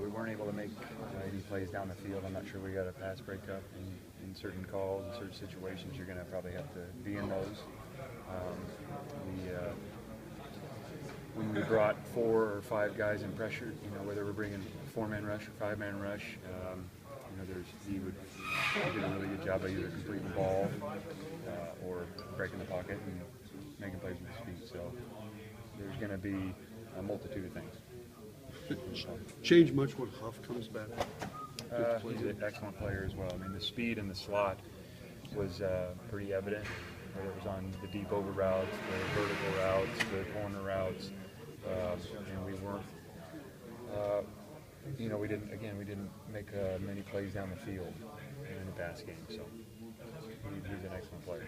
We weren't able to make any plays down the field. I'm not sure we got a pass breakup in certain calls, in certain situations. You're going to probably have to be in those. When we brought 4 or 5 guys in pressure, whether we're bringing 4-man rush or 5-man rush, he did a really good job of either completing the ball or breaking the pocket and making plays with his feet. So there's going to be a multitude of things. Change much when Huff comes back? He's an excellent player as well. I mean, the speed in the slot was pretty evident, whether it was on the deep over routes, the vertical routes, the corner routes, and we weren't. We didn't make many plays down the field in the pass game. So he's an excellent player.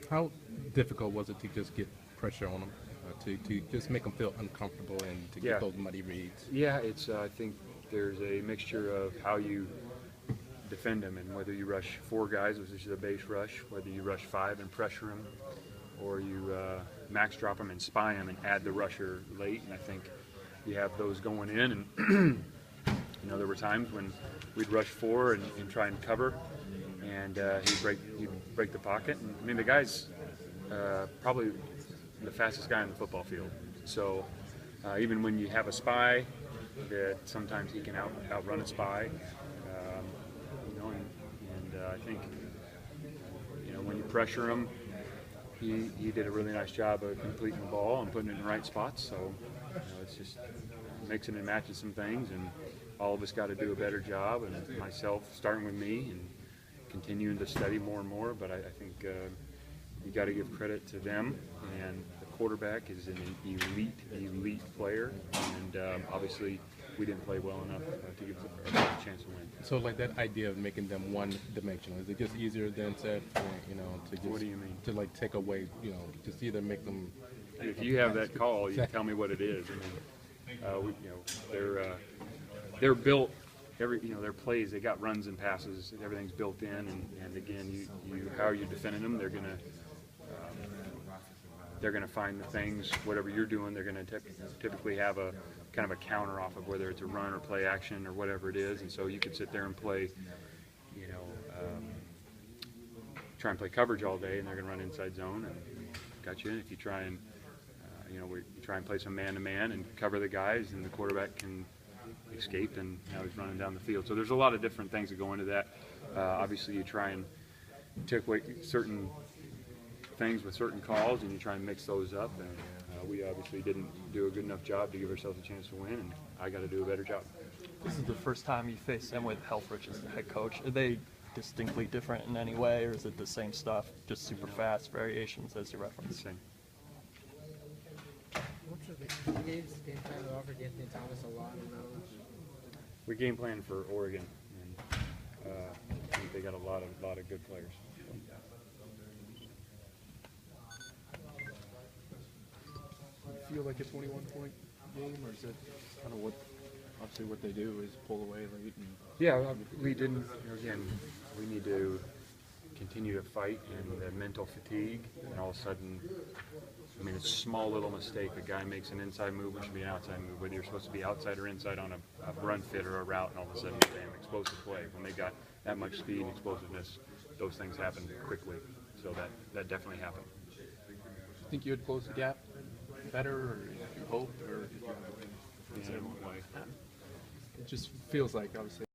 How difficult was it to just get pressure on him, to just make him feel uncomfortable and to get those muddy reads? Yeah, I think there's a mixture of how you defend him and whether you rush 4 guys, which is a base rush, whether you rush 5 and pressure him, or you max drop him and spy him and add the rusher late. And I think you have those going in. And there were times when we'd rush 4 and try and cover, and he'd break the pocket. And, I mean, the guy's probably the fastest guy on the football field. So even when you have a spy, that sometimes he can outrun a spy. I think when you pressure him, he did a really nice job of completing the ball and putting it in the right spots. So it's just mixing and matching some things, and all of us got to do a better job, and myself starting with me and continuing to study more and more. But I think you got to give credit to them, and the quarterback is an elite player, and obviously we didn't play well enough to give us a chance to win. So, like, that idea of making them one-dimensional, is it just easier than to just, what do you mean? To like take away, just either make them. If you have that call, you tell me what it is. I mean, they're built. Their plays, they got runs and passes. Everything's built in, and again, how are you defending them? They're gonna find the things. Whatever you're doing, they're gonna typically have a kind of a counter off of whether it's a run or play action or whatever it is. And so you could sit there and play, try and play coverage all day, and they're gonna run inside zone and got you in. If you try and you try and play some man-to-man and cover the guys, and the quarterback can escape, and now he's running down the field. So there's a lot of different things that go into that. Obviously, you try and take away certain things with certain calls, and you try and mix those up. And we obviously didn't do a good enough job to give ourselves a chance to win, and I got to do a better job. This is the first time you face them with Helfrich as the head coach. Are they distinctly different in any way, or is it the same stuff, just super fast variations as you referenced? Same. What's the game plan to offer Anthony Thomas a lot of those? We game plan for Oregon, and I think they got a lot of good players. Feel like a 21-point game, or is it kind of what they do is pull away late? Yeah, we didn't. Again, we need to continue to fight, and the mental fatigue, and all of a sudden, I mean, it's a small little mistake. A guy makes an inside move, which should be an outside move, whether you're supposed to be outside or inside on a run fit or a route, and all of a sudden, bam, explosive play. When they got that much speed and explosiveness, those things happen quickly. So that definitely happened. Think you had closed the gap better, or you hoped, or did you? In what way? It just feels like, obviously,